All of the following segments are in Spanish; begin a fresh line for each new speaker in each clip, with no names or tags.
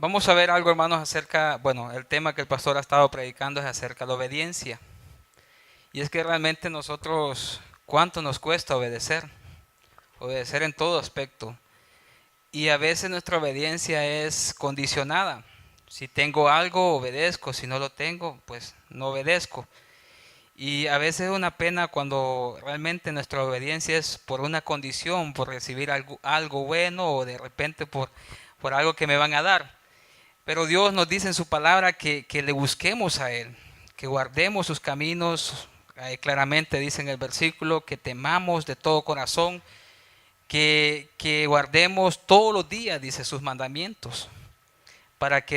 Vamos a ver algo, hermanos, acerca, bueno, el tema que el pastor ha estado predicando es acerca de la obediencia. Y es que realmente nosotros, ¿cuánto nos cuesta obedecer? Obedecer en todo aspecto. Y a veces nuestra obediencia es condicionada. Si tengo algo, obedezco. Si no lo tengo, pues no obedezco. Y a veces es una pena cuando realmente nuestra obediencia es por una condición, por recibir algo bueno o de repente por algo que me van a dar. Pero Dios nos dice en su palabra que le busquemos a Él, que guardemos sus caminos. Claramente dice en el versículo que temamos de todo corazón, que guardemos todos los días, dice, sus mandamientos, para que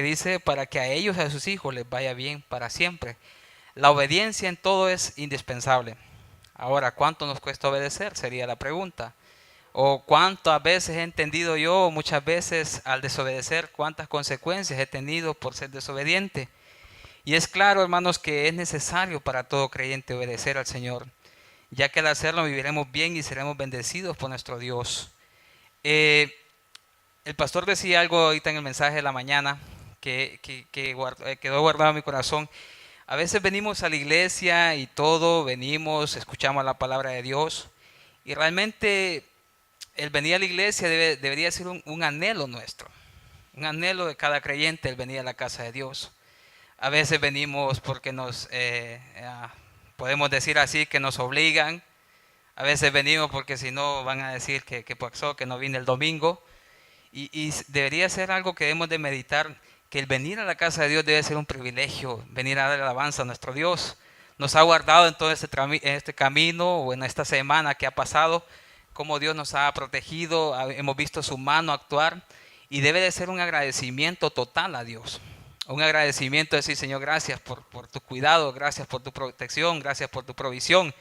a ellos, a sus hijos les vaya bien para siempre. La obediencia en todo es indispensable. Ahora, ¿cuánto nos cuesta obedecer? Sería la pregunta. O cuántas veces he entendido yo, muchas veces al desobedecer, cuántas consecuencias he tenido por ser desobediente. Y es claro, hermanos, que es necesario para todo creyente obedecer al Señor, ya que al hacerlo viviremos bien y seremos bendecidos por nuestro Dios. Eh, el pastor decía algo ahorita en el mensaje de la mañana que quedó guardado en mi corazón. A veces venimos a la iglesia y todo, venimos, escuchamos la palabra de Dios y realmente el venir a la iglesia debería ser un anhelo nuestro, un anhelo de cada creyente el venir a la casa de Dios. A veces venimos porque podemos decir así, que nos obligan. A veces venimos porque si no van a decir que pasó, que no vine el domingo. Y debería ser algo que debemos de meditar, que el venir a la casa de Dios debe ser un privilegio, venir a dar alabanza a nuestro Dios. Nos ha guardado en todo este camino o en esta semana que ha pasado, cómo Dios nos ha protegido, hemos visto su mano actuar y debe de ser un agradecimiento total a Dios. Un agradecimiento de decir, Señor, gracias por tu cuidado, gracias por tu protección, gracias por tu provisión.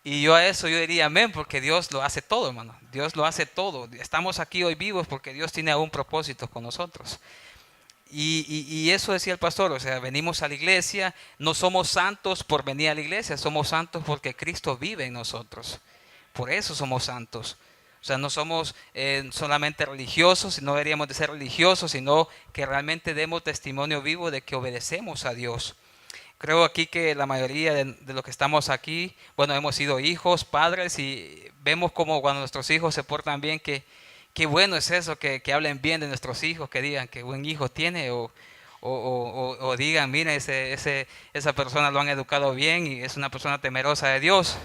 Y yo a eso yo diría amén, porque Dios lo hace todo, hermano. Dios lo hace todo. Estamos aquí hoy vivos porque Dios tiene aún propósitos con nosotros. Y eso decía el pastor, o sea, venimos a la iglesia, no somos santos por venir a la iglesia, somos santos porque Cristo vive en nosotros. Por eso somos santos. O sea, no somos solamente religiosos, no deberíamos de ser religiosos, sino que realmente demos testimonio vivo de que obedecemos a Dios. Creo aquí que la mayoría de los que estamos aquí, bueno, hemos sido hijos, padres y vemos como cuando nuestros hijos se portan bien, que bueno es eso, que hablen bien de nuestros hijos, que digan que buen hijo tiene o digan, mira, esa persona lo han educado bien y es una persona temerosa de Dios.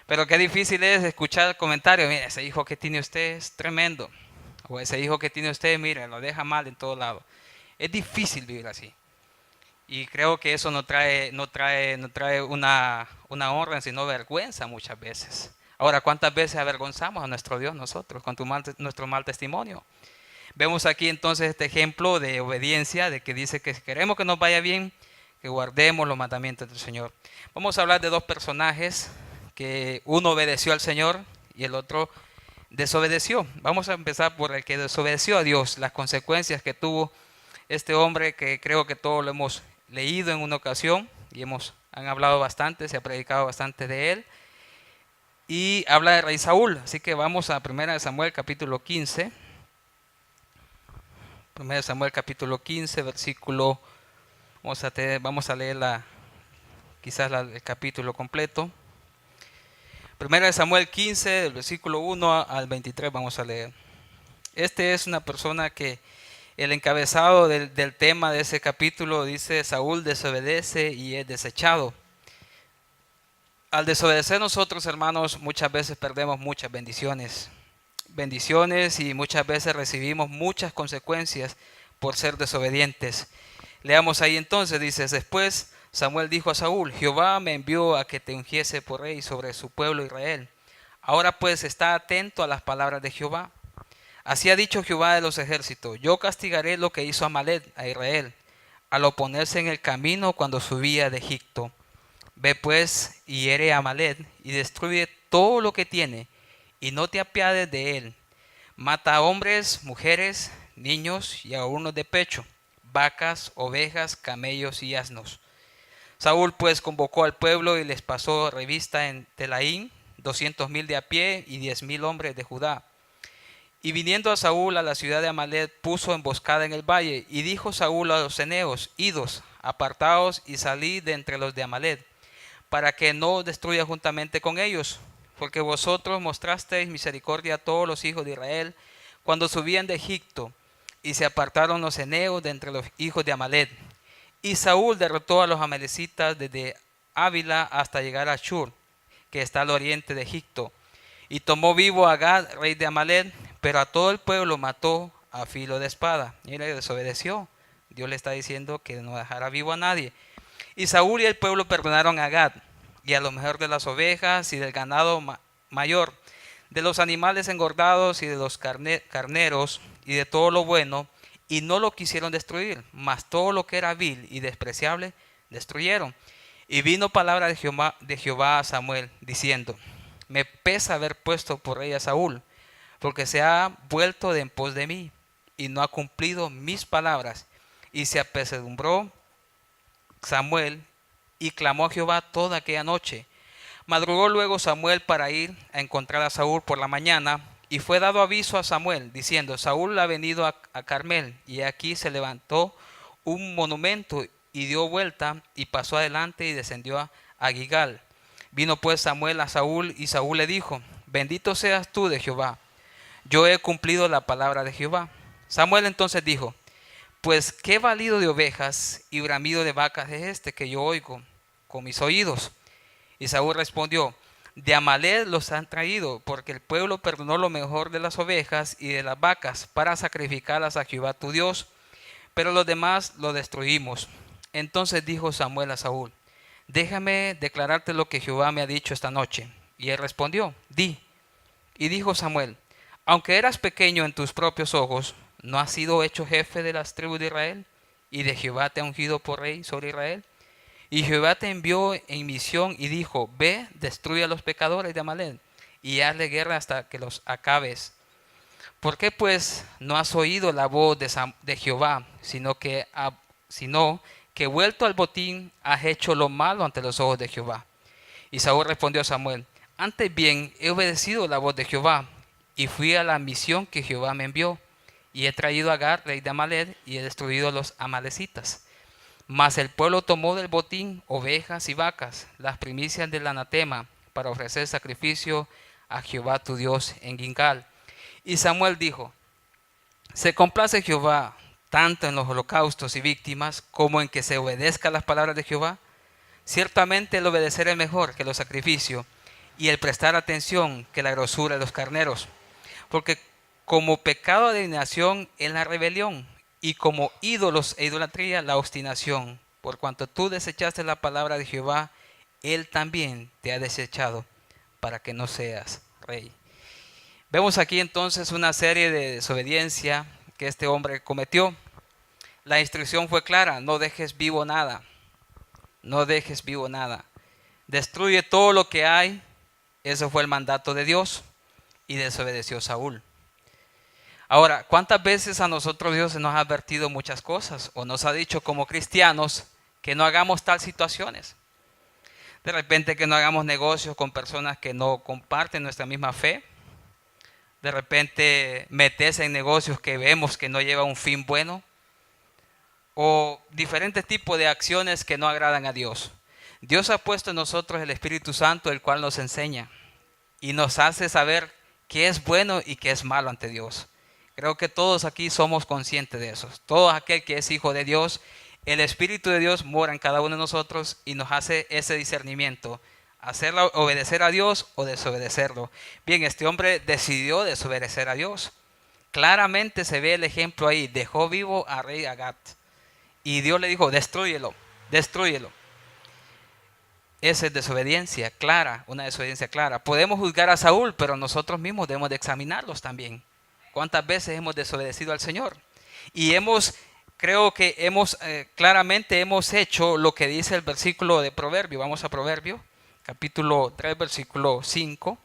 Pero qué difícil es escuchar comentarios, mira, ese hijo que tiene usted es tremendo, o ese hijo que tiene usted, mira, lo deja mal en todo lado. Es difícil vivir así. Y creo que eso no trae una honra, sino vergüenza muchas veces. Ahora, ¿cuántas veces avergonzamos a nuestro Dios nosotros con nuestro mal testimonio? Vemos aquí entonces este ejemplo de obediencia, de que dice que si queremos que nos vaya bien, que guardemos los mandamientos del Señor. Vamos a hablar de dos personajes, que uno obedeció al Señor y el otro desobedeció. Vamos a empezar por el que desobedeció a Dios, las consecuencias que tuvo este hombre, que creo que todos lo hemos leído en una ocasión y han hablado bastante, se ha predicado bastante de él. Y habla de rey Saúl. Así que vamos a 1 Samuel capítulo 15. 1 Samuel capítulo 15, versículo, vamos a leer el capítulo completo. 1 Samuel 15, del versículo 1 al 23 vamos a leer. Este es una persona que el encabezado del tema de ese capítulo dice: Saúl desobedece y es desechado. Al desobedecer nosotros, hermanos, muchas veces perdemos muchas bendiciones. Bendiciones y muchas veces recibimos muchas consecuencias por ser desobedientes. Leamos ahí entonces, dice: después Samuel dijo a Saúl: Jehová me envió a que te ungiese por rey sobre su pueblo Israel. Ahora pues está atento a las palabras de Jehová. Así ha dicho Jehová de los ejércitos: yo castigaré lo que hizo Amalek a Israel, al oponerse en el camino cuando subía de Egipto. Ve pues y hiere a Amalek y destruye todo lo que tiene, y no te apiades de él. Mata a hombres, mujeres, niños y a unos de pecho, vacas, ovejas, camellos y asnos. Saúl pues convocó al pueblo y les pasó revista en Telaín, 200,000 de a pie y 10,000 hombres de Judá. Y viniendo a Saúl a la ciudad de Amalec, puso emboscada en el valle. Y dijo Saúl a los ceneos: idos, apartaos y salid de entre los de Amalec, para que no os destruya juntamente con ellos. Porque vosotros mostrasteis misericordia a todos los hijos de Israel cuando subían de Egipto, y se apartaron los ceneos de entre los hijos de Amalec. Y Saúl derrotó a los amalecitas desde Ávila hasta llegar a Shur, que está al oriente de Egipto. Y tomó vivo a Agag, rey de Amalec, pero a todo el pueblo mató a filo de espada. Y le desobedeció. Dios le está diciendo que no dejará vivo a nadie. Y Saúl y el pueblo perdonaron a Agag, y a lo mejor de las ovejas y del ganado mayor, de los animales engordados y de los carneros y de todo lo bueno, y no lo quisieron destruir, mas todo lo que era vil y despreciable destruyeron. Y vino palabra de Jehová a Samuel, diciendo: me pesa haber puesto por rey a Saúl, porque se ha vuelto de en pos de mí, y no ha cumplido mis palabras. Y se apesadumbró Samuel, y clamó a Jehová toda aquella noche. Madrugó luego Samuel para ir a encontrar a Saúl por la mañana, y fue dado aviso a Samuel, diciendo: Saúl ha venido a Carmel, y aquí se levantó un monumento, y dio vuelta, y pasó adelante, y descendió a Gilgal. Vino pues Samuel a Saúl, y Saúl le dijo: bendito seas tú de Jehová, yo he cumplido la palabra de Jehová. Samuel entonces dijo: pues qué balido de ovejas y bramido de vacas es este que yo oigo con mis oídos. Y Saúl respondió: de Amalec los han traído, porque el pueblo perdonó lo mejor de las ovejas y de las vacas para sacrificarlas a Jehová tu Dios, pero los demás lo destruimos. Entonces dijo Samuel a Saúl: déjame declararte lo que Jehová me ha dicho esta noche. Y él respondió: di. Y dijo Samuel: aunque eras pequeño en tus propios ojos, ¿no has sido hecho jefe de las tribus de Israel? Y de Jehová te ha ungido por rey sobre Israel. Y Jehová te envió en misión y dijo: ve, destruye a los pecadores de Amalec y hazle guerra hasta que los acabes. ¿Por qué pues no has oído la voz de Jehová, sino que vuelto al botín has hecho lo malo ante los ojos de Jehová? Y Saúl respondió a Samuel: antes bien he obedecido la voz de Jehová, y fui a la misión que Jehová me envió, y he traído a Agag, rey de Amalec, y he destruido a los amalecitas. Mas el pueblo tomó del botín ovejas y vacas, las primicias del anatema, para ofrecer sacrificio a Jehová tu Dios en Gilgal. Y Samuel dijo: se complace Jehová tanto en los holocaustos y víctimas como en que se obedezca las palabras de Jehová. Ciertamente el obedecer es mejor que los sacrificios, y el prestar atención que la grosura de los carneros. Porque como pecado de adivinación es la rebelión, y como ídolos e idolatría la obstinación. Por cuanto tú desechaste la palabra de Jehová, él también te ha desechado, para que no seas rey. Vemos aquí entonces una serie de desobediencia que este hombre cometió. La instrucción fue clara: no dejes vivo nada. No dejes vivo nada. Destruye todo lo que hay. Ese fue el mandato de Dios, y desobedeció Saúl. Ahora, ¿cuántas veces a nosotros Dios nos ha advertido muchas cosas, o nos ha dicho como cristianos que no hagamos tal situaciones? De repente que no hagamos negocios con personas que no comparten nuestra misma fe. De repente meterse en negocios que vemos que no lleva un fin bueno. O diferentes tipos de acciones que no agradan a Dios. Dios ha puesto en nosotros el Espíritu Santo, el cual nos enseña y nos hace saber qué es bueno y qué es malo ante Dios. Creo que todos aquí somos conscientes de eso. Todo aquel que es hijo de Dios, el Espíritu de Dios mora en cada uno de nosotros y nos hace ese discernimiento, hacerlo, obedecer a Dios o desobedecerlo. Bien, este hombre decidió desobedecer a Dios. Claramente se ve el ejemplo ahí: dejó vivo a rey Agag. Y Dios le dijo: destrúyelo, destrúyelo. Esa es desobediencia clara, una desobediencia clara. Podemos juzgar a Saúl, pero nosotros mismos debemos de examinarlos también. ¿Cuántas veces hemos desobedecido al Señor? Y creo que claramente hemos hecho lo que dice el versículo de Proverbio. Vamos a Proverbio, capítulo 3, versículo 5,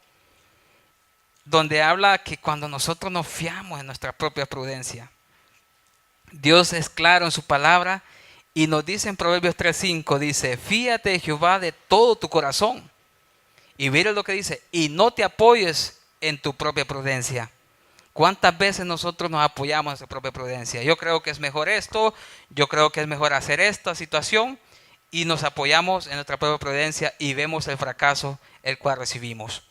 donde habla que cuando nosotros nos fiamos en nuestra propia prudencia, Dios es claro en su palabra y nos dice en Proverbios 3:5, dice: fíate de Jehová de todo tu corazón. Y mire lo que dice: y no te apoyes en tu propia prudencia. ¿Cuántas veces nosotros nos apoyamos en nuestra propia prudencia? Yo creo que es mejor esto, yo creo que es mejor hacer esta situación, y nos apoyamos en nuestra propia prudencia y vemos el fracaso el cual recibimos.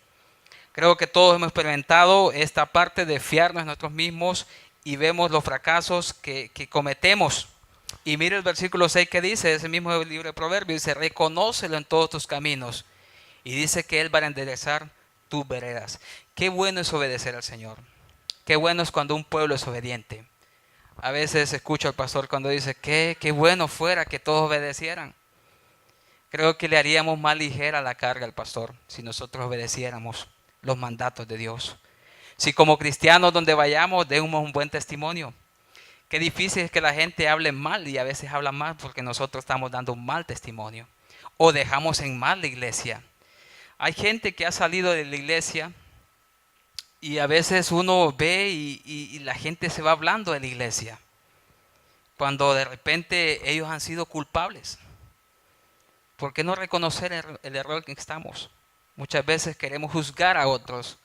Creo que todos hemos experimentado esta parte de fiarnos en nosotros mismos y vemos los fracasos que cometemos. Y mire el versículo 6 que dice, ese mismo libro de Proverbios, dice, reconócelo en todos tus caminos. Y dice que Él va a enderezar tus veredas. Qué bueno es obedecer al Señor. Qué bueno es cuando un pueblo es obediente. A veces escucho al pastor cuando dice, qué bueno fuera que todos obedecieran. Creo que le haríamos más ligera la carga al pastor si nosotros obedeciéramos los mandatos de Dios. Si como cristianos donde vayamos demos un buen testimonio. Qué difícil es que la gente hable mal, y a veces habla mal porque nosotros estamos dando un mal testimonio. O dejamos en mal la iglesia. Hay gente que ha salido de la iglesia y a veces uno ve y la gente se va hablando de la iglesia, cuando de repente ellos han sido culpables. ¿Por qué no reconocer el error en que estamos? Muchas veces queremos juzgar a otros,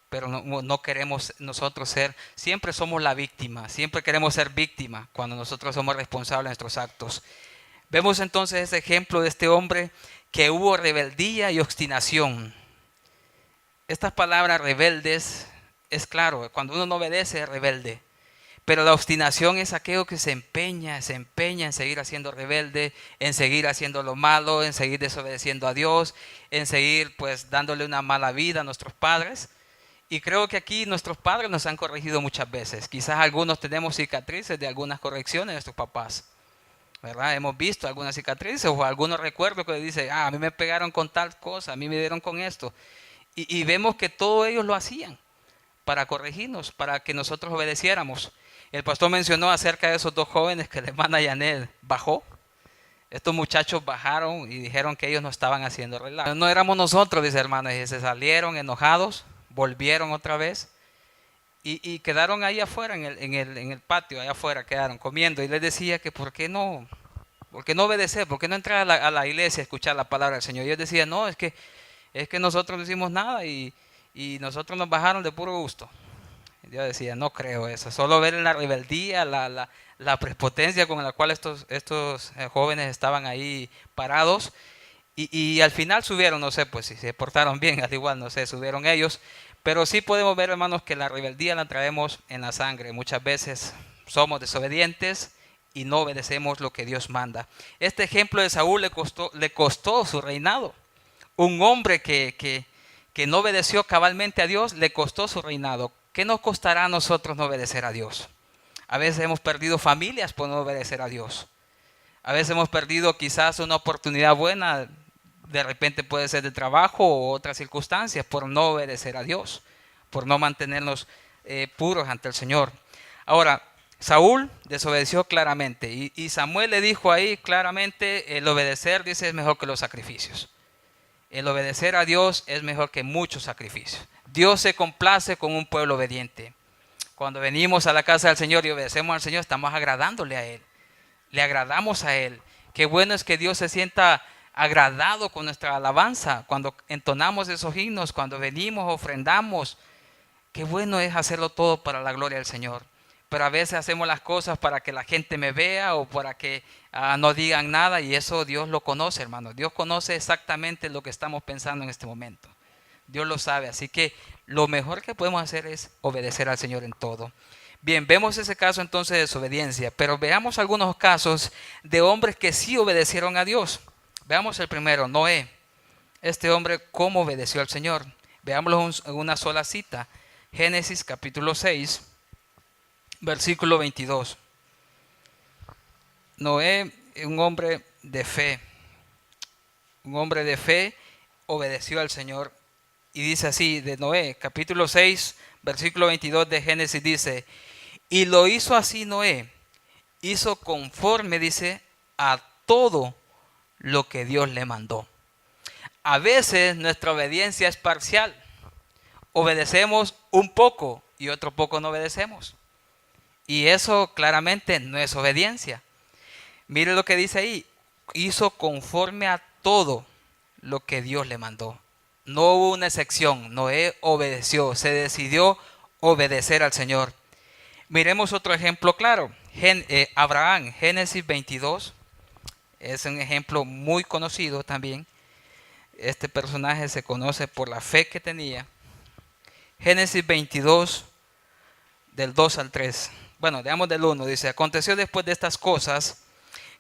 pero no queremos nosotros ser, siempre somos la víctima, siempre queremos ser víctima cuando nosotros somos responsables de nuestros actos. Vemos entonces ese ejemplo de este hombre que hubo rebeldía y obstinación. Estas palabras rebeldes, es claro, cuando uno no obedece es rebelde. Pero la obstinación es aquello que se empeña en seguir haciendo rebelde, en seguir haciendo lo malo, en seguir desobedeciendo a Dios, en seguir pues dándole una mala vida a nuestros padres. Y creo que aquí nuestros padres nos han corregido muchas veces. Quizás algunos tenemos cicatrices de algunas correcciones de nuestros papás, ¿verdad? Hemos visto algunas cicatrices o algunos recuerdos que dicen, a mí me pegaron con tal cosa, a mí me dieron con esto. Y vemos que todos ellos lo hacían para corregirnos, para que nosotros obedeciéramos. El pastor mencionó acerca de esos dos jóvenes que la hermana Janet bajó. Estos muchachos bajaron y dijeron que ellos no estaban haciendo relajo. No éramos nosotros, dice hermano, y se salieron enojados, volvieron otra vez y quedaron ahí afuera, en el patio, allá afuera quedaron comiendo. Y les decía que ¿por qué no obedecer? ¿Por qué no entrar a la iglesia a escuchar la palabra del Señor? Y ellos decían, no, es que nosotros no hicimos nada y nosotros nos bajaron de puro gusto. Yo decía, no creo eso. Solo ver la rebeldía, la prepotencia con la cual estos jóvenes estaban ahí parados. Y al final subieron, no sé, pues si se portaron bien, al igual, no sé, subieron ellos. Pero sí podemos ver, hermanos, que la rebeldía la traemos en la sangre. Muchas veces somos desobedientes y no obedecemos lo que Dios manda. Este ejemplo de Saúl le costó su reinado. Un hombre que no obedeció cabalmente a Dios, le costó su reinado. ¿Qué nos costará a nosotros no obedecer a Dios? A veces hemos perdido familias por no obedecer a Dios. A veces hemos perdido quizás una oportunidad buena, de repente puede ser de trabajo o otras circunstancias, por no obedecer a Dios, por no mantenernos puros ante el Señor. Ahora, Saúl desobedeció claramente y Samuel le dijo ahí claramente, el obedecer, dice, es mejor que los sacrificios. El obedecer a Dios es mejor que muchos sacrificios. Dios se complace con un pueblo obediente. Cuando venimos a la casa del Señor y obedecemos al Señor, estamos agradándole a Él. Le agradamos a Él. Qué bueno es que Dios se sienta agradado con nuestra alabanza. Cuando entonamos esos himnos, cuando venimos, ofrendamos. Qué bueno es hacerlo todo para la gloria del Señor. Pero a veces hacemos las cosas para que la gente me vea o para que no digan nada, y eso Dios lo conoce, hermano. Dios conoce exactamente lo que estamos pensando en este momento. Dios lo sabe, así que lo mejor que podemos hacer es obedecer al Señor en todo. Bien, vemos ese caso entonces de desobediencia, pero veamos algunos casos de hombres que sí obedecieron a Dios. Veamos el primero, Noé. Este hombre, ¿cómo obedeció al Señor? Veámoslo en una sola cita. Génesis capítulo 6. Versículo 22. Noé, un hombre de fe. Un hombre de fe obedeció al Señor. Y dice así, de Noé, capítulo 6, versículo 22 de Génesis dice, y lo hizo así Noé, hizo conforme, dice, a todo lo que Dios le mandó. A veces nuestra obediencia es parcial. Obedecemos un poco y otro poco no obedecemos. Y eso claramente no es obediencia. Mire lo que dice ahí. Hizo conforme a todo lo que Dios le mandó. No hubo una excepción. Noé obedeció. Se decidió obedecer al Señor. Miremos otro ejemplo claro. Abraham, Génesis 22, es un ejemplo muy conocido también. Este personaje se conoce por la fe que tenía. Génesis 22, del 2 al 3. Bueno, veamos del 1. Dice, aconteció después de estas cosas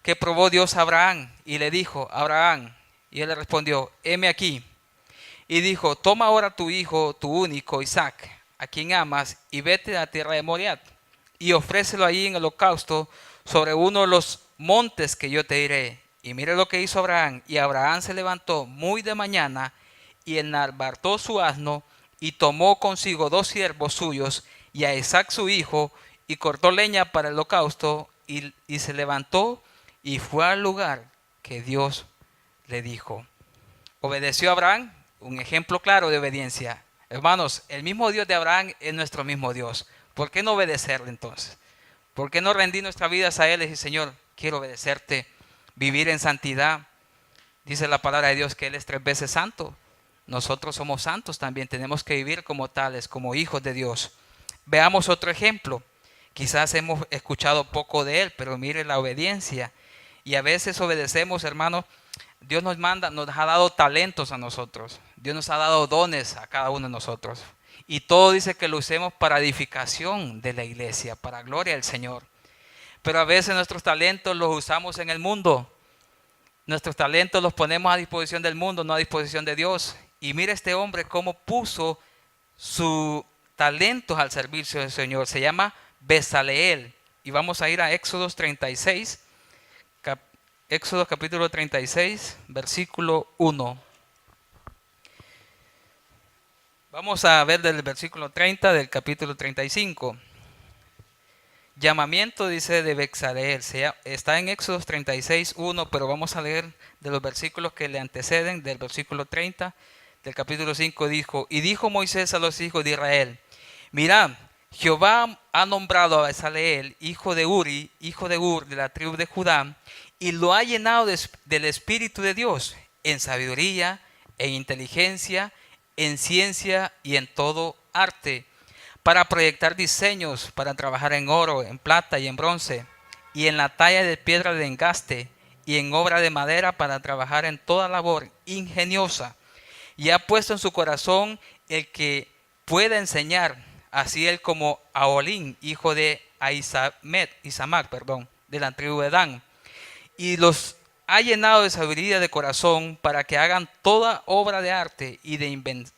que probó Dios a Abraham y le dijo, Abraham, y él le respondió, heme aquí. Y dijo, toma ahora tu hijo, tu único, Isaac, a quien amas, y vete a la tierra de Moriat, y ofrécelo allí en holocausto sobre uno de los montes que yo te diré. Y mire lo que hizo Abraham. Y Abraham se levantó muy de mañana y enalbardó su asno y tomó consigo 2 siervos suyos y a Isaac su hijo y cortó leña para el holocausto y se levantó y fue al lugar que Dios le dijo. Obedeció a Abraham, un ejemplo claro de obediencia. Hermanos, el mismo Dios de Abraham es nuestro mismo Dios. ¿Por qué no obedecerle entonces? ¿Por qué no rendir nuestras vidas a Él y decir, Señor, quiero obedecerte, vivir en santidad? Dice la palabra de Dios que Él es 3 veces santo. Nosotros somos santos también, tenemos que vivir como tales, como hijos de Dios. Veamos otro ejemplo. Quizás hemos escuchado poco de Él, pero mire la obediencia. Y a veces obedecemos, hermanos. Dios nos manda, nos ha dado talentos a nosotros. Dios nos ha dado dones a cada uno de nosotros. Y todo dice que lo usemos para edificación de la iglesia, para gloria del Señor. Pero a veces nuestros talentos los usamos en el mundo. Nuestros talentos los ponemos a disposición del mundo, no a disposición de Dios. Y mire este hombre cómo puso sus talentos al servicio del Señor. Se llama Bezaleel. Y vamos a ir a Éxodo 36. Éxodo capítulo 36, versículo 1. Vamos a ver del versículo 30 del capítulo 35. Llamamiento, dice, de Bezaleel. Está en Éxodo 36, 1, pero vamos a leer de los versículos que le anteceden, del versículo 30 del capítulo 5. Dijo, y dijo Moisés a los hijos de Israel, mirad, Jehová ha nombrado a Bezaleel, hijo de Uri, hijo de Ur, de la tribu de Judá, y lo ha llenado del Espíritu de Dios, en sabiduría, en inteligencia, en ciencia y en todo arte, para proyectar diseños, para trabajar en oro, en plata y en bronce, y en la talla de piedra de engaste, y en obra de madera, para trabajar en toda labor ingeniosa. Y ha puesto en su corazón el que pueda enseñar, así él como Aholín, hijo de Isamac, de la tribu de Dan. Y los ha llenado de sabiduría de corazón para que hagan toda obra de arte y de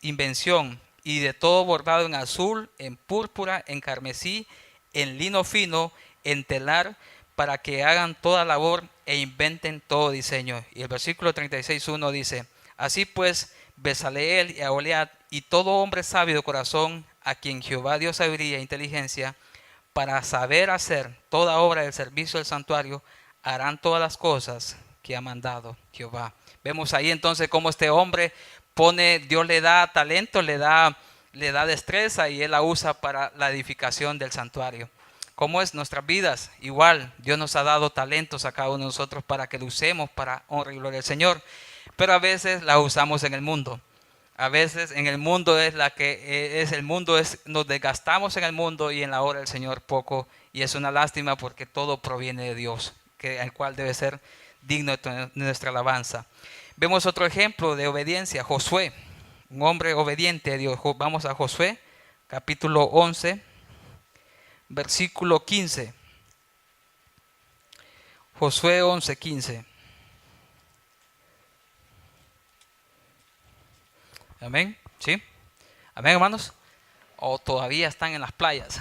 invención y de todo bordado en azul, en púrpura, en carmesí, en lino fino, en telar, para que hagan toda labor e inventen todo diseño. Y el versículo 36:1 dice, así pues, Bezaleel y Aholiab y todo hombre sabio de corazón, a quien Jehová dio sabiduría e inteligencia, para saber hacer toda obra del servicio del santuario, harán todas las cosas que ha mandado Jehová. Vemos ahí entonces cómo este hombre Dios le da talento, le da destreza y él la usa para la edificación del santuario. ¿Cómo es nuestras vidas? Igual, Dios nos ha dado talentos a cada uno de nosotros para que lo usemos para honra y gloria al Señor. Pero a veces la usamos en el mundo. A veces en el mundo nos desgastamos en el mundo y en la obra del Señor poco. Y es una lástima porque todo proviene de Dios, el cual debe ser digno de nuestra alabanza. Vemos otro ejemplo de obediencia, Josué, un hombre obediente a Dios. Vamos a Josué, capítulo 11, versículo 15. Josué 11, 15. Amén. ¿Sí? Amén, hermanos. O todavía están en las playas.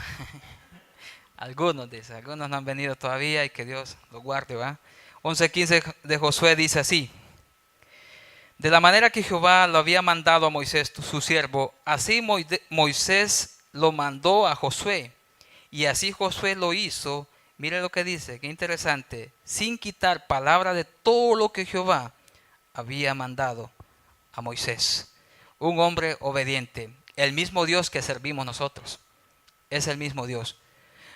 Algunos no han venido todavía y que Dios los guarde, ¿va? 11:15 de Josué dice así: de la manera que Jehová lo había mandado a Moisés, su siervo, así Moisés lo mandó a Josué. Y así Josué lo hizo. Mire lo que dice, qué interesante. Sin quitar palabra de todo lo que Jehová había mandado a Moisés. Un hombre obediente. El mismo Dios que servimos nosotros. Es el mismo Dios.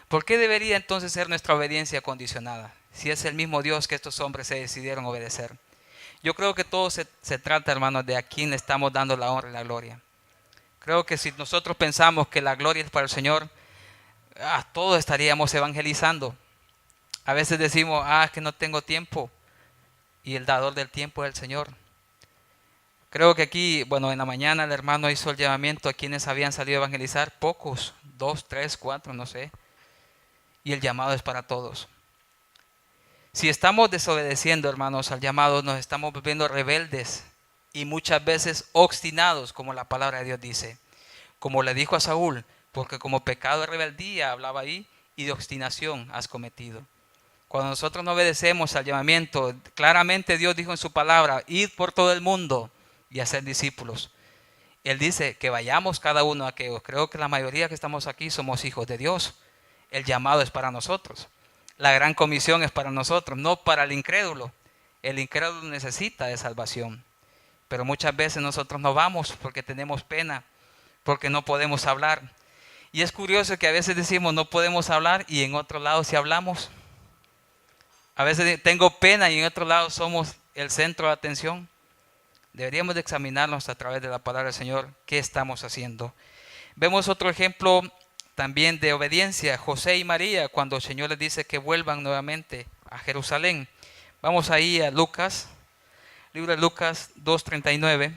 ¿Por qué debería entonces ser nuestra obediencia condicionada? Si es el mismo Dios que estos hombres se decidieron obedecer. Yo creo que todo se trata, hermanos, de a quién le estamos dando la honra y la gloria. Creo que si nosotros pensamos que la gloria es para el Señor, todos estaríamos evangelizando. A veces decimos, es que no tengo tiempo, y el dador del tiempo es el Señor. Creo que aquí, bueno, en la mañana el hermano hizo el llamamiento a quienes habían salido a evangelizar, pocos, 2, 3, 4, no sé. Y el llamado es para todos. Si estamos desobedeciendo, hermanos, al llamado, nos estamos volviendo rebeldes y muchas veces obstinados, como la palabra de Dios dice. Como le dijo a Saúl, porque como pecado de rebeldía, hablaba ahí, y de obstinación has cometido. Cuando nosotros no obedecemos al llamamiento, claramente Dios dijo en su palabra, id por todo el mundo y hacer discípulos. Él dice que vayamos cada uno a aquellos. Creo que la mayoría que estamos aquí somos hijos de Dios. El llamado es para nosotros. La gran comisión es para nosotros, no para el incrédulo. El incrédulo necesita de salvación. Pero muchas veces nosotros no vamos porque tenemos pena, porque no podemos hablar. Y es curioso que a veces decimos no podemos hablar y en otro lado sí hablamos. A veces tengo pena y en otro lado somos el centro de atención. Deberíamos de examinarnos a través de la palabra del Señor qué estamos haciendo. Vemos otro ejemplo también de obediencia. José y María, cuando el Señor les dice que vuelvan nuevamente a Jerusalén. Vamos ahí a Lucas, libro de Lucas 2:39,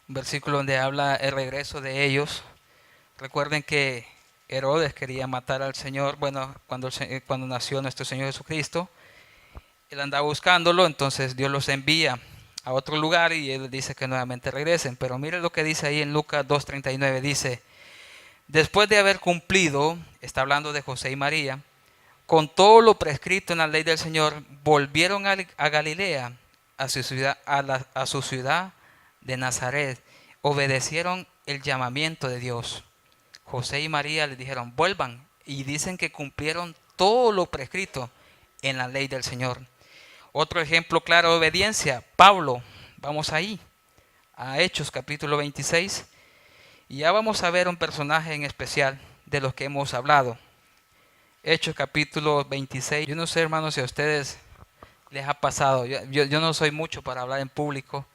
un versículo donde habla el regreso de ellos. Recuerden que Herodes quería matar al Señor, bueno, cuando nació nuestro Señor Jesucristo. Él andaba buscándolo, entonces Dios los envía a otro lugar y Él dice que nuevamente regresen. Pero mire lo que dice ahí en Lucas 2:39, dice, después de haber cumplido, está hablando de José y María, con todo lo prescrito en la ley del Señor, volvieron a Galilea, a su ciudad de Nazaret, obedecieron el llamamiento de Dios. José y María les dijeron, vuelvan, y dicen que cumplieron todo lo prescrito en la ley del Señor. Otro ejemplo claro de obediencia, Pablo, vamos ahí, a Hechos capítulo 26, y ya vamos a ver un personaje en especial de los que hemos hablado. Hechos capítulo 26, yo no sé hermanos si a ustedes les ha pasado, yo no soy mucho para hablar en público,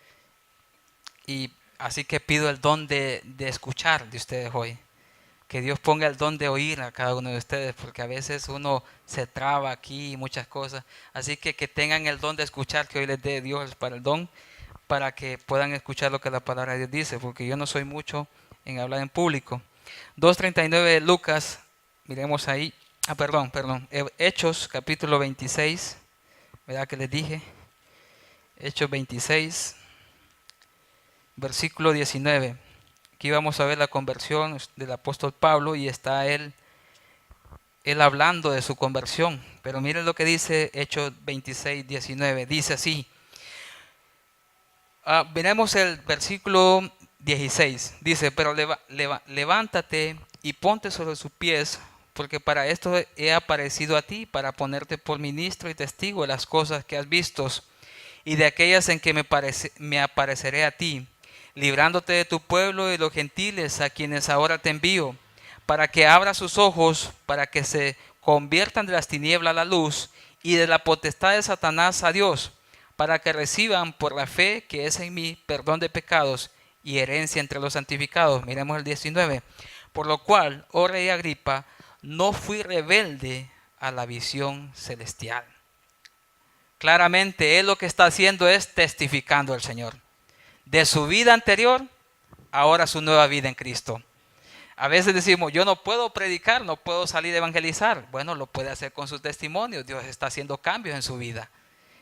y así que pido el don de escuchar de ustedes hoy. Que Dios ponga el don de oír a cada uno de ustedes, porque a veces uno se traba aquí y muchas cosas. Así que tengan el don de escuchar, que hoy les dé Dios para el don, para que puedan escuchar lo que la palabra de Dios dice, porque yo no soy mucho en hablar en público. 2:39 de Lucas, miremos ahí. Perdón. Hechos capítulo 26, ¿verdad que les dije? Hechos 26, versículo 19. Aquí vamos a ver la conversión del apóstol Pablo y está él hablando de su conversión. Pero miren lo que dice Hechos 26, 19. Dice así. Veremos el versículo 16. Dice, pero levántate y ponte sobre sus pies, porque para esto he aparecido a ti, para ponerte por ministro y testigo de las cosas que has visto y de aquellas en que me apareceré a ti, librándote de tu pueblo y de los gentiles a quienes ahora te envío, para que abra sus ojos, para que se conviertan de las tinieblas a la luz y de la potestad de Satanás a Dios, para que reciban por la fe que es en mí perdón de pecados y herencia entre los santificados. Miremos el 19. Por lo cual, oh rey Agripa, no fui rebelde a la visión celestial. Claramente él lo que está haciendo es testificando al Señor. De su vida anterior, ahora su nueva vida en Cristo. A veces decimos, yo no puedo predicar, no puedo salir a evangelizar. Bueno, lo puede hacer con su testimonio. Dios está haciendo cambios en su vida.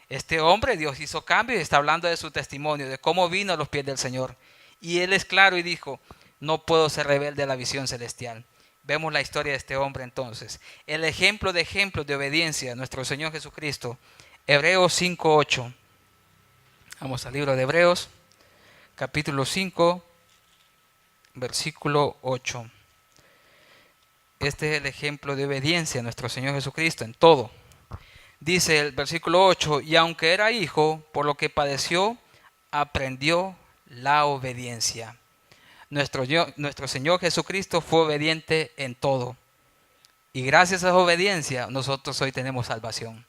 Este hombre, Dios hizo cambios y está hablando de su testimonio, de cómo vino a los pies del Señor. Y él es claro y dijo, no puedo ser rebelde a la visión celestial. Vemos la historia de este hombre entonces. El ejemplo de obediencia, nuestro Señor Jesucristo. Hebreos 5:8. Vamos al libro de Hebreos, capítulo 5, versículo 8. Este es el ejemplo de obediencia a nuestro Señor Jesucristo en todo. Dice el versículo 8, y aunque era hijo, por lo que padeció, aprendió la obediencia. Nuestro Señor Jesucristo fue obediente en todo. Y gracias a esa obediencia, nosotros hoy tenemos salvación.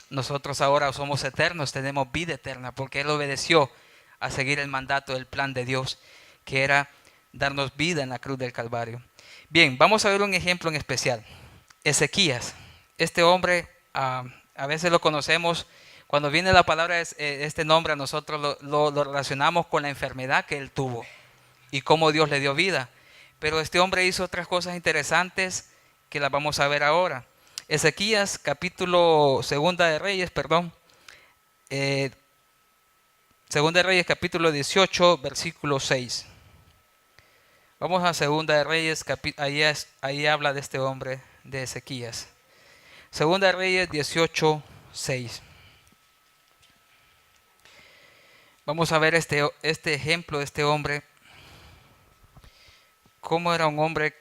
Nosotros ahora somos eternos, tenemos vida eterna, porque Él obedeció a seguir el mandato del plan de Dios, que era darnos vida en la cruz del Calvario. Bien, vamos a ver un ejemplo en especial. Ezequías. Este hombre, a veces lo conocemos, cuando viene la palabra, este nombre, a nosotros lo relacionamos con la enfermedad que él tuvo y cómo Dios le dio vida. Pero este hombre hizo otras cosas interesantes que las vamos a ver ahora. Ezequías, capítulo Segunda de Reyes, Segunda de Reyes, capítulo 18, versículo 6. Vamos a Segunda de Reyes, ahí habla de este hombre, de Ezequías. Segunda de Reyes 18, 6. Vamos a ver este ejemplo de este hombre. Cómo era un hombre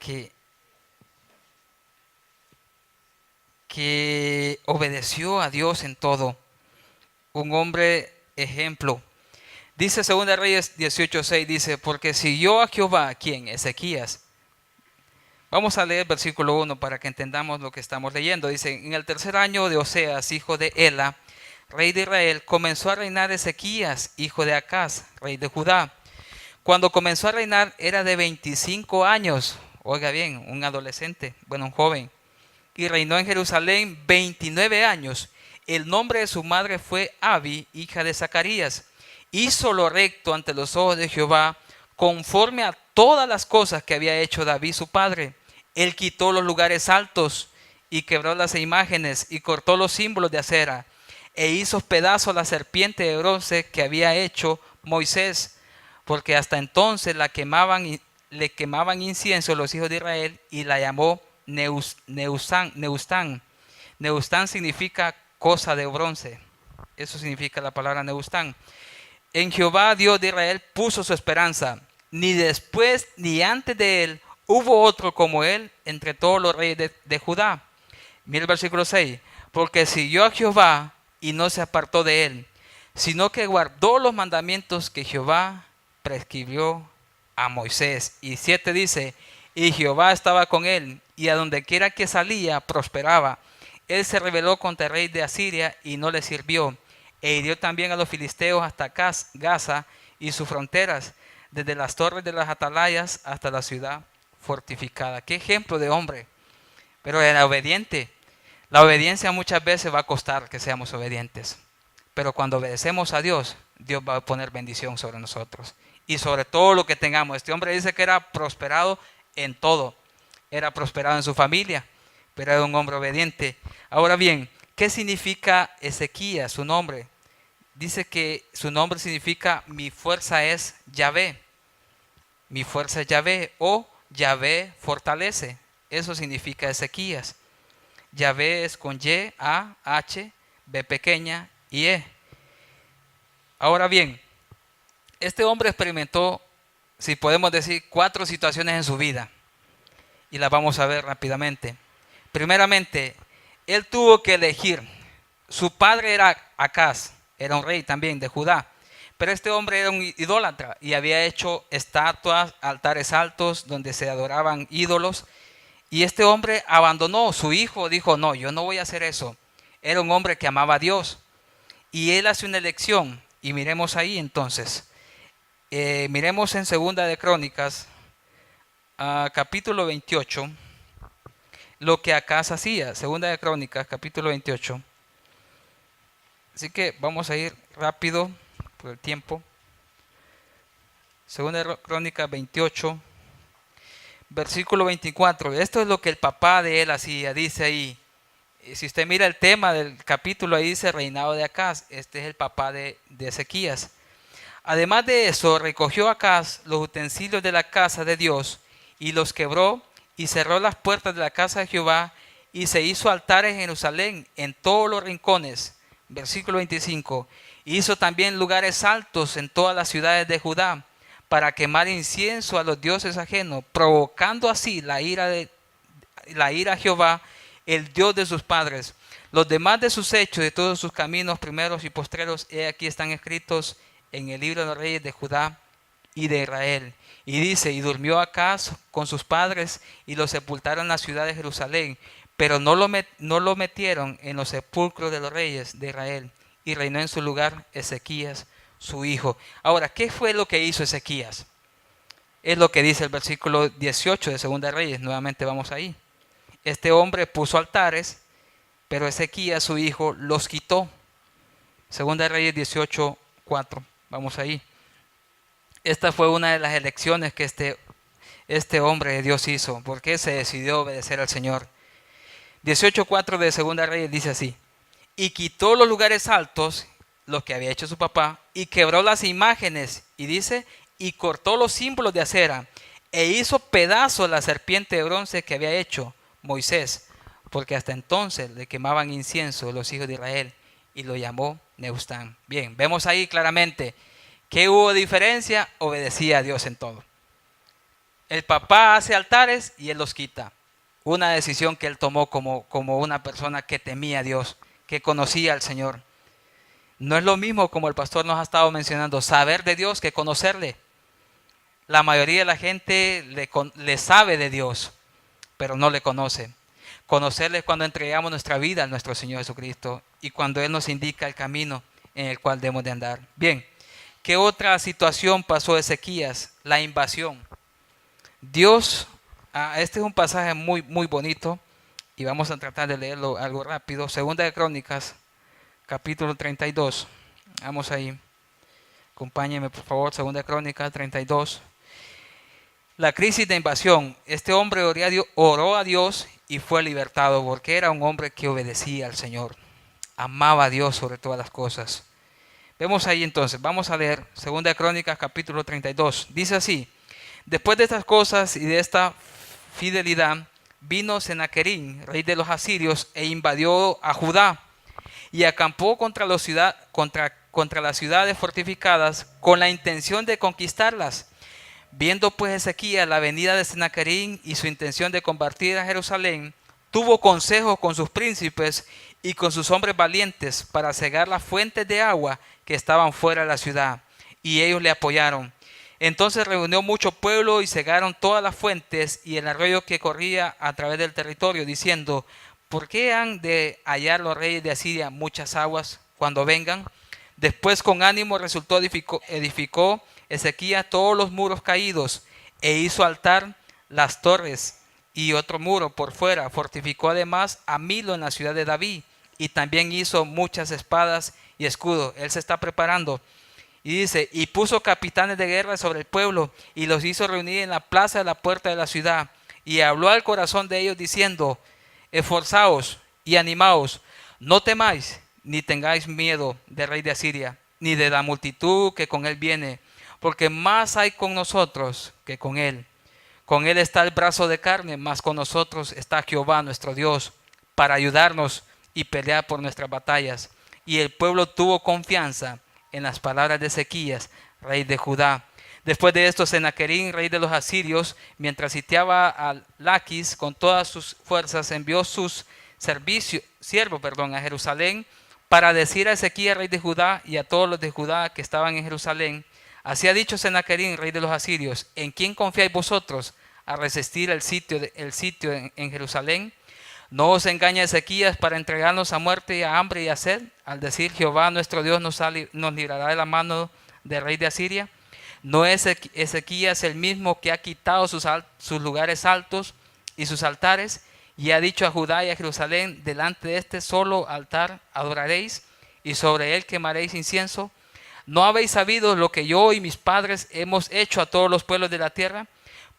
que obedeció a Dios en todo. Un hombre ejemplo. Dice Segunda de Reyes 18:6, dice, porque siguió a Jehová, ¿quién? Ezequías. Vamos a leer versículo 1 para que entendamos lo que estamos leyendo. Dice, en el tercer año de Oseas, hijo de Ela, rey de Israel, comenzó a reinar Ezequías, hijo de Acaz, rey de Judá. Cuando comenzó a reinar era de 25 años. Oiga bien, un adolescente, un joven. Y reinó en Jerusalén 29 años. El nombre de su madre fue Abi, hija de Zacarías. Hizo lo recto ante los ojos de Jehová, conforme a todas las cosas que había hecho David su padre. Él quitó los lugares altos y quebró las imágenes y cortó los símbolos de acera e hizo pedazos la serpiente de bronce que había hecho Moisés, porque hasta entonces le quemaban incienso los hijos de Israel, y la llamó Neustán. Neustán significa cosa de bronce. Eso significa la palabra Neustán. En Jehová, Dios de Israel, puso su esperanza. Ni después ni antes de él hubo otro como él entre todos los reyes de Judá. Mira el versículo 6. Porque siguió a Jehová y no se apartó de él, sino que guardó los mandamientos que Jehová prescribió a Moisés. Y 7 dice, y Jehová estaba con él, y a donde quiera que salía prosperaba. Él se rebeló contra el rey de Asiria y no le sirvió. E hirió también a los filisteos hasta Gaza y sus fronteras, desde las torres de las atalayas hasta la ciudad fortificada. Qué ejemplo de hombre. Pero era obediente. La obediencia muchas veces va a costar que seamos obedientes. Pero cuando obedecemos a Dios, Dios va a poner bendición sobre nosotros. Y sobre todo lo que tengamos. Este hombre dice que era prosperado en todo. Era prosperado en su familia, pero era un hombre obediente. Ahora bien, ¿qué significa Ezequías, su nombre? Dice que su nombre significa mi fuerza es Yahvé. Mi fuerza es Yahvé, o Yahvé fortalece. Eso significa Ezequías. Yahvé es con Y, A, H, B pequeña y E. Ahora bien, este hombre experimentó, si podemos decir, 4 situaciones en su vida. Y las vamos a ver rápidamente. Primeramente, él tuvo que elegir. Su padre era Acaz, era un rey también de Judá. Pero este hombre era un idólatra y había hecho estatuas, altares altos donde se adoraban ídolos. Y este hombre abandonó. Su hijo dijo, no, yo no voy a hacer eso. Era un hombre que amaba a Dios. Y él hace una elección. Y miremos ahí entonces. Miremos en Segunda de Crónicas, capítulo 28, lo que Acaz hacía. Segunda de Crónicas, capítulo 28. Así que vamos a ir rápido por el tiempo. Segunda de Crónicas 28, versículo 24. Esto es lo que el papá de él hacía. Dice ahí, si usted mira el tema del capítulo, ahí dice reinado de Acaz. Este es el papá de Ezequías. Además de eso, recogió Acaz los utensilios de la casa de Dios y los quebró y cerró las puertas de la casa de Jehová, y se hizo altares en Jerusalén en todos los rincones. Versículo 25. Hizo también lugares altos en todas las ciudades de Judá para quemar incienso a los dioses ajenos, provocando así la ira a Jehová, el Dios de sus padres. Los demás de sus hechos, de todos sus caminos primeros y postreros, aquí están escritos en el libro de los reyes de Judá y de Israel. Y dice, y durmió Acaz con sus padres y lo sepultaron en la ciudad de Jerusalén, pero no lo metieron en los sepulcros de los reyes de Israel, y reinó en su lugar Ezequías, su hijo. Ahora, ¿qué fue lo que hizo Ezequías? Es lo que dice el versículo 18 de Segunda de Reyes. Nuevamente vamos ahí. Este hombre puso altares, pero Ezequías, su hijo, los quitó. Segunda de Reyes 18:4. Vamos ahí. Esta fue una de las elecciones que este hombre de Dios hizo, porque se decidió obedecer al Señor. 18:4 de Segunda de Reyes dice así: y quitó los lugares altos, los que había hecho su papá, y quebró las imágenes, y dice, y cortó los símbolos de acera, e hizo pedazos la serpiente de bronce que había hecho Moisés, porque hasta entonces le quemaban incienso los hijos de Israel, y lo llamó Nehushtan. Bien, vemos ahí claramente que hubo diferencia, obedecía a Dios en todo. El papá hace altares y él los quita. Una decisión que él tomó como una persona que temía a Dios, que conocía al Señor. No es lo mismo, como el pastor nos ha estado mencionando, saber de Dios que conocerle. La mayoría de la gente le sabe de Dios, pero no le conoce. Conocerle es cuando entregamos nuestra vida a nuestro Señor Jesucristo y cuando Él nos indica el camino en el cual debemos de andar. Bien, ¿qué otra situación pasó Ezequías? La invasión. Dios, este es un pasaje muy, muy bonito y vamos a tratar de leerlo algo rápido. Segunda de Crónicas, capítulo 32. Vamos ahí. Acompáñenme, por favor. Segunda de Crónicas 32. La crisis de invasión. Este hombre oró a Dios y fue libertado porque era un hombre que obedecía al Señor. Amaba a Dios sobre todas las cosas. Vemos ahí entonces. Vamos a leer Segunda de Crónicas, capítulo 32. Dice así: después de estas cosas y de esta fidelidad, vino Senaquerín, rey de los asirios, e invadió a Judá y acampó contra las ciudades fortificadas con la intención de conquistarlas. Viendo pues Ezequías la venida de Senaquerín y su intención de combatir a Jerusalén, tuvo consejo con sus príncipes y con sus hombres valientes para cegar las fuentes de agua que estaban fuera de la ciudad, y ellos le apoyaron. Entonces reunió mucho pueblo y cegaron todas las fuentes y el arroyo que corría a través del territorio, diciendo: ¿por qué han de hallar los reyes de Asiria muchas aguas cuando vengan? Después con ánimo edificó Ezequías todos los muros caídos e hizo altar las torres y otro muro por fuera. Fortificó además a Milo en la ciudad de David y también hizo muchas espadas y escudos. Él se está preparando. Y dice: y puso capitanes de guerra sobre el pueblo y los hizo reunir en la plaza de la puerta de la ciudad. Y habló al corazón de ellos diciendo: esforzaos y animaos, no temáis ni tengáis miedo del rey de Asiria, ni de la multitud que con él viene, porque más hay con nosotros que con él. Con él está el brazo de carne, mas con nosotros está Jehová nuestro Dios, para ayudarnos y pelear por nuestras batallas. Y el pueblo tuvo confianza en las palabras de Ezequías, rey de Judá. Después de esto, Senaquerín, rey de los asirios, mientras sitiaba a Laquis con todas sus fuerzas, envió sus siervos a Jerusalén para decir a Ezequías, rey de Judá, y a todos los de Judá que estaban en Jerusalén: así ha dicho Senaquerín, rey de los asirios: ¿en quién confiáis vosotros a resistir el sitio en Jerusalén? ¿No os engaña Ezequías para entregarnos a muerte y a hambre y a sed, al decir: Jehová nuestro Dios nos librará de la mano del rey de Asiria? ¿No es Ezequías el mismo que ha quitado sus lugares altos y sus altares, y ha dicho a Judá y a Jerusalén: delante de este solo altar adoraréis, y sobre él quemaréis incienso? ¿No habéis sabido lo que yo y mis padres hemos hecho a todos los pueblos de la tierra?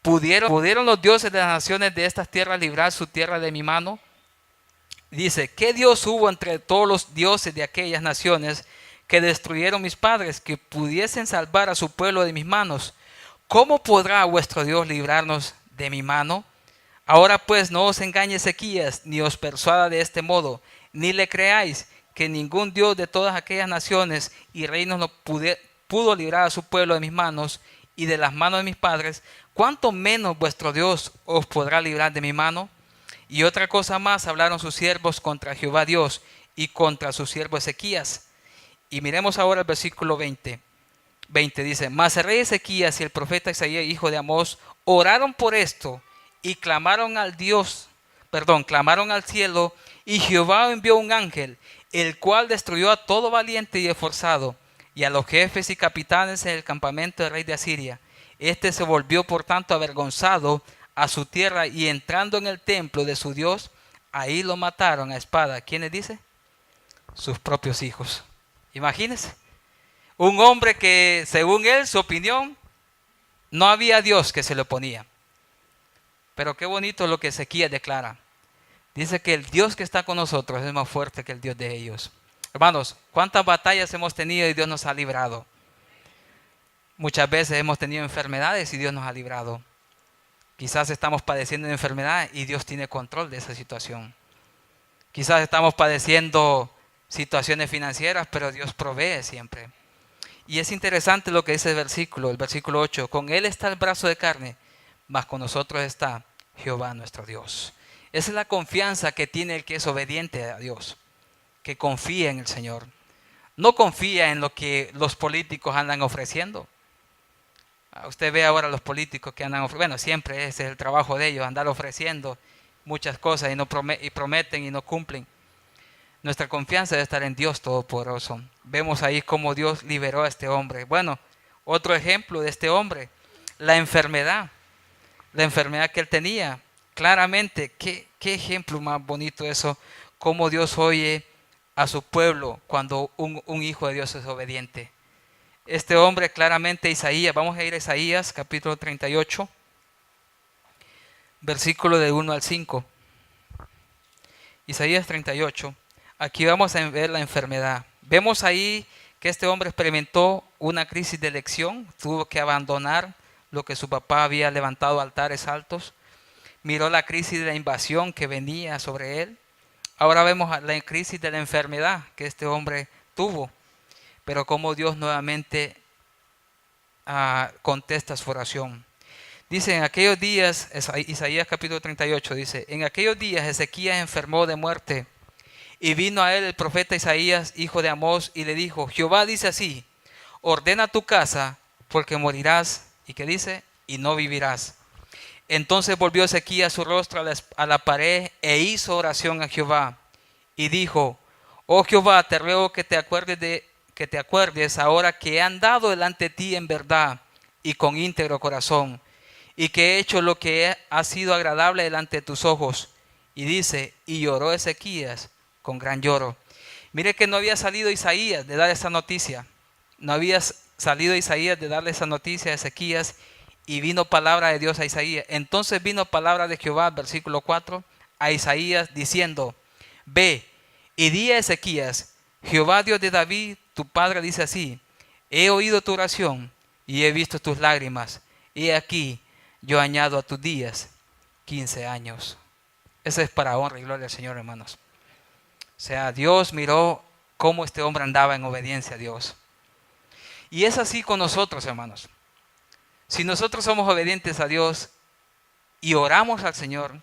¿Pudieron los dioses de las naciones de estas tierras librar su tierra de mi mano? Dice: ¿qué Dios hubo entre todos los dioses de aquellas naciones que destruyeron mis padres, que pudiesen salvar a su pueblo de mis manos? ¿Cómo podrá vuestro Dios librarnos de mi mano? Ahora pues no os engañe Ezequías, ni os persuada de este modo, ni le creáis que ningún Dios de todas aquellas naciones y reinos no pudo librar a su pueblo de mis manos y de las manos de mis padres. ¿Cuánto menos vuestro Dios os podrá librar de mi mano? Y otra cosa más hablaron sus siervos contra Jehová Dios y contra su siervo Ezequías. Y miremos ahora el versículo 20. Dice: mas el rey Ezequías y el profeta Isaías, hijo de Amós, oraron por esto y clamaron al cielo, y Jehová envió un ángel, el cual destruyó a todo valiente y esforzado, y a los jefes y capitanes en el campamento del rey de Asiria. Este se volvió por tanto avergonzado a su tierra y entrando en el templo de su Dios, ahí lo mataron a espada. ¿Quiénes dice? Sus propios hijos. Imagínense. Un hombre que, según él, su opinión, no había Dios que se le oponía. Pero qué bonito lo que Ezequías declara. Dice que el Dios que está con nosotros es más fuerte que el Dios de ellos. Hermanos, ¿cuántas batallas hemos tenido y Dios nos ha librado? Muchas veces hemos tenido enfermedades y Dios nos ha librado. Quizás estamos padeciendo de enfermedad y Dios tiene control de esa situación. Quizás estamos padeciendo situaciones financieras, pero Dios provee siempre. Y es interesante lo que dice el versículo 8. Con Él está el brazo de carne, mas con nosotros está Jehová nuestro Dios. Esa es la confianza que tiene el que es obediente a Dios, que confía en el Señor. No confía en lo que los políticos andan ofreciendo. Usted ve ahora a los políticos que andan ofreciendo, bueno, siempre ese es el trabajo de ellos, andar ofreciendo muchas cosas y prometen y no cumplen. Nuestra confianza debe estar en Dios Todopoderoso. Vemos ahí cómo Dios liberó a este hombre. Bueno, otro ejemplo de este hombre, la enfermedad que él tenía. Claramente, qué ejemplo más bonito eso, cómo Dios oye a su pueblo cuando un hijo de Dios es obediente. Este hombre claramente, Isaías, vamos a ir a Isaías capítulo 38, versículo de 1 al 5. Isaías 38, aquí vamos a ver la enfermedad. Vemos ahí que este hombre experimentó una crisis de elección, tuvo que abandonar lo que su papá había levantado altares altos. Miró la crisis de la invasión que venía sobre él. Ahora vemos la crisis de la enfermedad que este hombre tuvo. Pero cómo Dios nuevamente contesta su oración. Dice, en aquellos días, Isaías capítulo 38 dice, en aquellos días Ezequías enfermó de muerte y vino a él el profeta Isaías, hijo de Amós, y le dijo, Jehová dice así, ordena tu casa porque morirás, ¿y qué dice? Y no vivirás. Entonces volvió Ezequías su rostro a la pared e hizo oración a Jehová y dijo, oh Jehová, te ruego que te acuerdes ahora que he andado delante de ti en verdad y con íntegro corazón, y que he hecho lo que ha sido agradable delante de tus ojos. Y dice, y lloró Ezequías con gran lloro. Mire que no había salido Isaías de dar esa noticia. No había salido Isaías de darle esa noticia a Ezequías, y vino palabra de Dios a Isaías. Entonces vino palabra de Jehová, versículo 4, a Isaías diciendo, ve y di a Ezequías, Jehová Dios de David, tu padre dice así, he oído tu oración y he visto tus lágrimas, y aquí yo añado a tus días 15 años. Eso es para honra y gloria al Señor, hermanos. O sea, Dios miró cómo este hombre andaba en obediencia a Dios. Y es así con nosotros, hermanos. Si nosotros somos obedientes a Dios y oramos al Señor,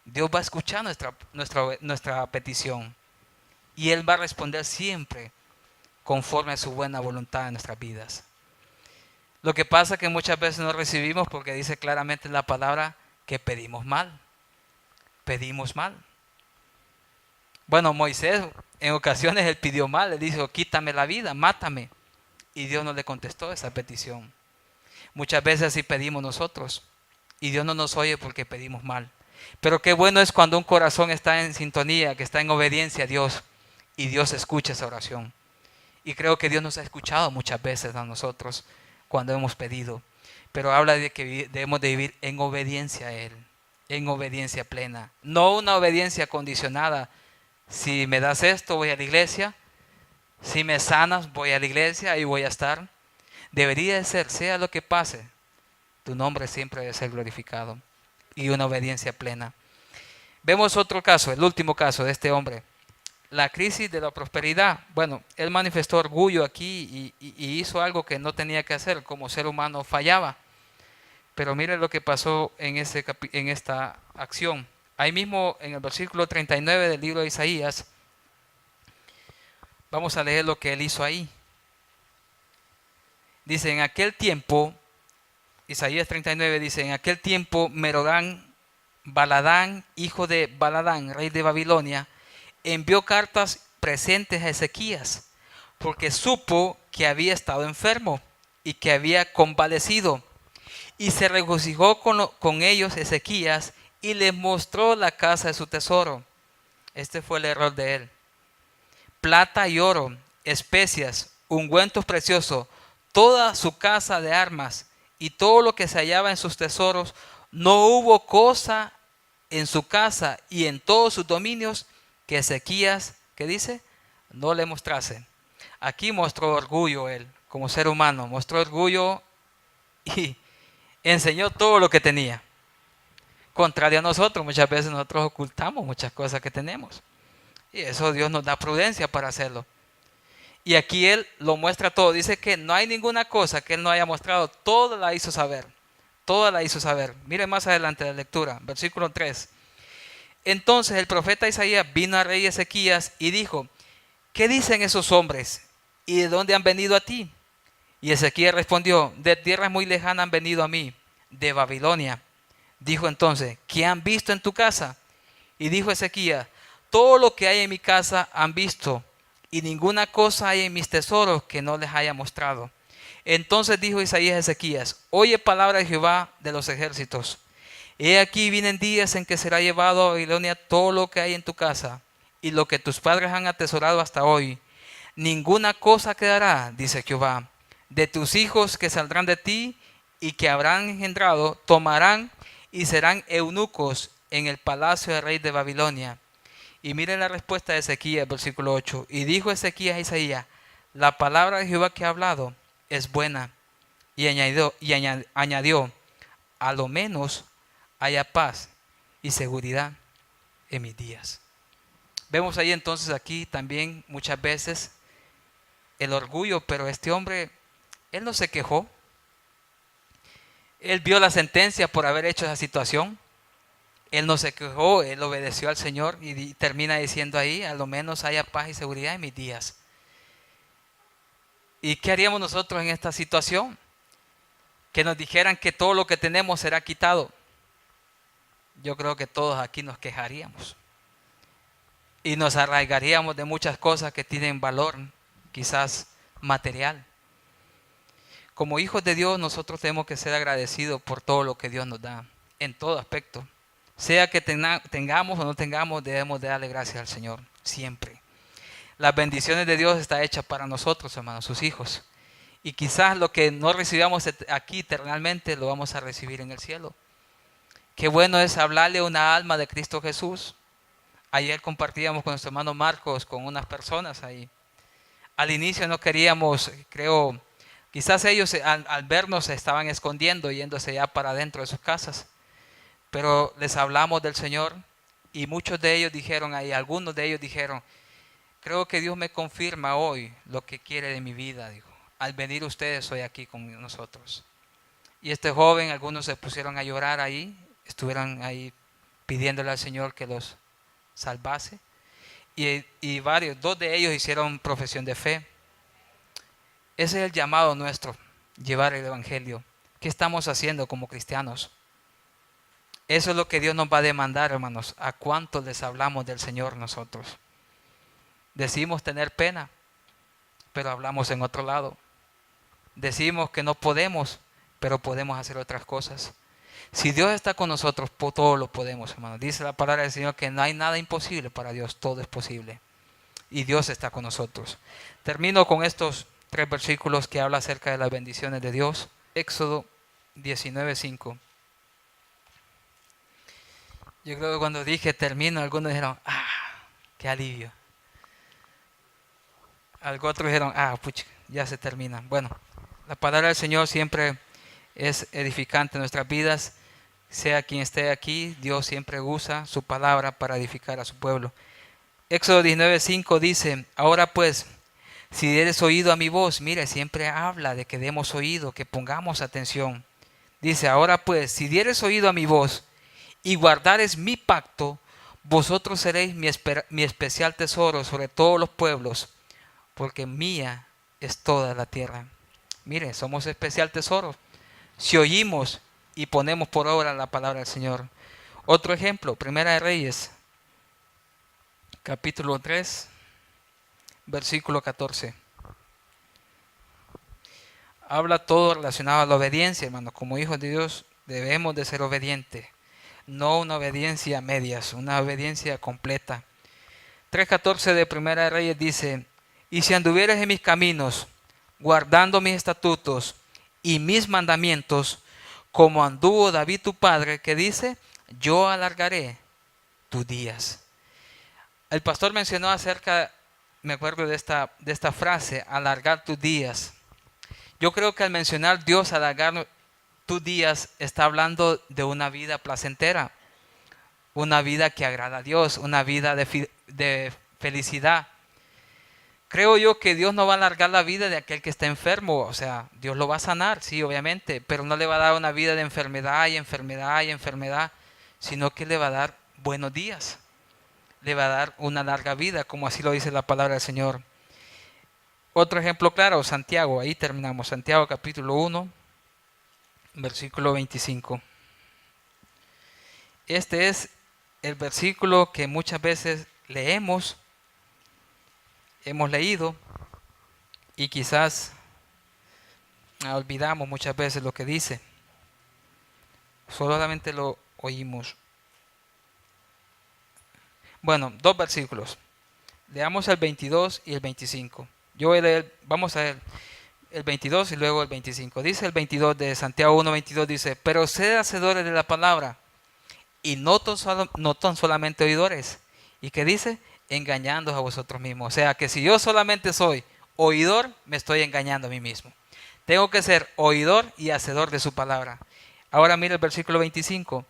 Dios va a escuchar nuestra petición. Y Él va a responder siempre conforme a su buena voluntad en nuestras vidas. Lo que pasa es que muchas veces no recibimos porque dice claramente en la palabra que pedimos mal. Pedimos mal. Bueno, Moisés en ocasiones él pidió mal, le dijo, quítame la vida, mátame. Y Dios no le contestó esa petición. Muchas veces así pedimos nosotros y Dios no nos oye porque pedimos mal. Pero qué bueno es cuando un corazón está en sintonía, que está en obediencia a Dios y Dios escucha esa oración. Y creo que Dios nos ha escuchado muchas veces a nosotros cuando hemos pedido. Pero habla de que debemos de vivir en obediencia a Él, en obediencia plena. No una obediencia condicionada. Si me das esto, voy a la iglesia. Si me sanas, voy a la iglesia, ahí voy a estar. Debería de ser, sea lo que pase, tu nombre siempre debe ser glorificado. Y una obediencia plena. Vemos otro caso, el último caso de este hombre. La crisis de la prosperidad. Bueno, él manifestó orgullo aquí y hizo algo que no tenía que hacer. Como ser humano fallaba. Pero mire lo que pasó en esta acción. Ahí mismo en el versículo 39 del libro de Isaías, vamos a leer lo que él hizo ahí. Dice, en aquel tiempo, Isaías 39 dice, en aquel tiempo Baladán, hijo de Baladán, rey de Babilonia, envió cartas presentes a Ezequías, porque supo que había estado enfermo y que había convalecido. Y se regocijó con ellos Ezequías y les mostró la casa de su tesoro. Este fue el error de él. Plata y oro, especias, ungüentos preciosos, toda su casa de armas y todo lo que se hallaba en sus tesoros. No hubo cosa en su casa y en todos sus dominios que Ezequías, ¿qué dice? No le mostrase. Aquí mostró orgullo él, como ser humano, mostró orgullo y enseñó todo lo que tenía. Contrario a nosotros, muchas veces nosotros ocultamos muchas cosas que tenemos. Y eso Dios nos da prudencia para hacerlo. Y aquí Él lo muestra todo. Dice que no hay ninguna cosa que Él no haya mostrado. Toda la hizo saber. Toda la hizo saber. Mire más adelante la lectura. Versículo 3. Entonces el profeta Isaías vino al rey Ezequías y dijo: ¿qué dicen esos hombres? ¿Y de dónde han venido a ti? Y Ezequías respondió: de tierras muy lejanas han venido a mí, de Babilonia. Dijo entonces: ¿qué han visto en tu casa? Y dijo Ezequías: todo lo que hay en mi casa han visto, y ninguna cosa hay en mis tesoros que no les haya mostrado. Entonces dijo Isaías a Ezequías: oye palabra de Jehová de los ejércitos. He aquí vienen días en que será llevado a Babilonia todo lo que hay en tu casa, y lo que tus padres han atesorado hasta hoy. Ninguna cosa quedará, dice Jehová. De tus hijos que saldrán de ti y que habrán engendrado, tomarán y serán eunucos en el palacio del rey de Babilonia. Y miren la respuesta de Ezequías, versículo 8. Y dijo Ezequías a Isaías: la palabra de Jehová que ha hablado es buena. Y añadió: a lo menos haya paz y seguridad en mis días. Vemos ahí entonces aquí también muchas veces el orgullo, pero este hombre, él no se quejó. Él vio la sentencia por haber hecho esa situación. Él no se quejó, él obedeció al Señor y termina diciendo ahí: a lo menos haya paz y seguridad en mis días. ¿Y qué haríamos nosotros en esta situación? Que nos dijeran que todo lo que tenemos será quitado. Yo creo que todos aquí nos quejaríamos. Y nos arraigaríamos de muchas cosas que tienen valor, quizás material. Como hijos de Dios, nosotros tenemos que ser agradecidos por todo lo que Dios nos da, en todo aspecto. Sea que tengamos o no tengamos, debemos de darle gracias al Señor, siempre. Las bendiciones de Dios están hechas para nosotros, hermanos, sus hijos. Y quizás lo que no recibamos aquí eternamente, lo vamos a recibir en el cielo. Qué bueno es hablarle a una alma de Cristo Jesús. Ayer compartíamos con nuestro hermano Marcos, con unas personas ahí. Al inicio no queríamos, creo, quizás ellos al vernos se estaban escondiendo, yéndose ya para adentro de sus casas. Pero les hablamos del Señor y muchos de ellos dijeron ahí, algunos de ellos dijeron: creo que Dios me confirma hoy lo que quiere de mi vida, dijo. Al venir ustedes hoy aquí con nosotros. Y este joven, algunos se pusieron a llorar ahí, estuvieron ahí pidiéndole al Señor que los salvase. Y dos de ellos hicieron profesión de fe. Ese es el llamado nuestro, llevar el Evangelio. ¿Qué estamos haciendo como cristianos? Eso es lo que Dios nos va a demandar, hermanos. ¿A cuántos les hablamos del Señor nosotros? Decimos tener pena, pero hablamos en otro lado. Decimos que no podemos, pero podemos hacer otras cosas. Si Dios está con nosotros, todo lo podemos, hermanos. Dice la palabra del Señor que no hay nada imposible para Dios, todo es posible. Y Dios está con nosotros. Termino con estos 3 versículos que habla acerca de las bendiciones de Dios. Éxodo 19:5. Yo creo que cuando dije termino, algunos dijeron: qué alivio. Otros dijeron: pucha, ya se termina. Bueno, la palabra del Señor siempre es edificante en nuestras vidas. Sea quien esté aquí, Dios siempre usa su palabra para edificar a su pueblo. Éxodo 19:5 dice: ahora pues, si dieres oído a mi voz. Mire, siempre habla de que demos oído, que pongamos atención. Dice: ahora pues, si dieres oído a mi voz y guardares mi pacto, vosotros seréis mi especial tesoro sobre todos los pueblos, porque mía es toda la tierra. Mire, somos especial tesoro si oímos y ponemos por obra la palabra del Señor. Otro ejemplo, Primera de Reyes, capítulo 3, versículo 14. habla todo relacionado a la obediencia, hermanos. Como hijos de Dios debemos de ser obedientes, no una obediencia a medias, una obediencia completa. 3:14 de Primera de Reyes dice: y si anduvieres en mis caminos, guardando mis estatutos y mis mandamientos, como anduvo David tu padre, que dice: yo alargaré tus días. El pastor mencionó acerca, me acuerdo de esta frase, alargar tus días. Yo creo que al mencionar Dios alargar tus días, está hablando de una vida placentera, una vida que agrada a Dios, una vida de felicidad. Creo yo que Dios no va a alargar la vida de aquel que está enfermo. O sea, Dios lo va a sanar, sí, obviamente, pero no le va a dar una vida de enfermedad y enfermedad y enfermedad, sino que le va a dar buenos días. Le va a dar una larga vida, como así lo dice la palabra del Señor. Otro ejemplo claro, Santiago, ahí terminamos. Santiago capítulo 1, versículo 25. Este es el versículo que muchas veces leemos, hemos leído y quizás olvidamos muchas veces lo que dice. Solamente lo oímos. Bueno, dos versículos. Leamos el 22 y el 25. Yo voy a leer, vamos a leer el 22 y luego el 25. Dice el 22 de Santiago 1:22, dice: pero sed hacedores de la palabra y no tan solamente oidores. ¿Y qué dice? Engañando a vosotros mismos. O sea que si yo solamente soy oidor, me estoy engañando a mí mismo. Tengo que ser oidor y hacedor de su palabra. Ahora mira el versículo 25.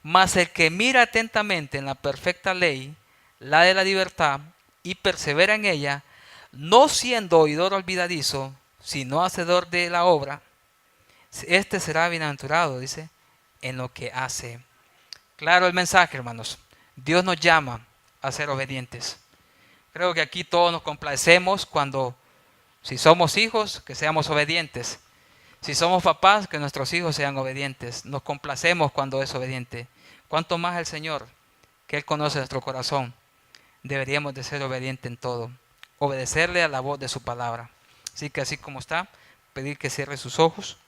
Mas el que mira atentamente en la perfecta ley, la de la libertad, y persevera en ella, no siendo oidor olvidadizo, sino hacedor de la obra, este será bienaventurado, dice, en lo que hace. Claro el mensaje, hermanos. Dios nos llama a ser obedientes. Creo que aquí todos nos complacemos cuando, si somos hijos, que seamos obedientes. Si somos papás, que nuestros hijos sean obedientes. Nos complacemos cuando es obediente. Cuanto más el Señor, que Él conoce nuestro corazón, deberíamos de ser obedientes en todo. Obedecerle a la voz de su palabra. Así que así como está, pedir que cierre sus ojos.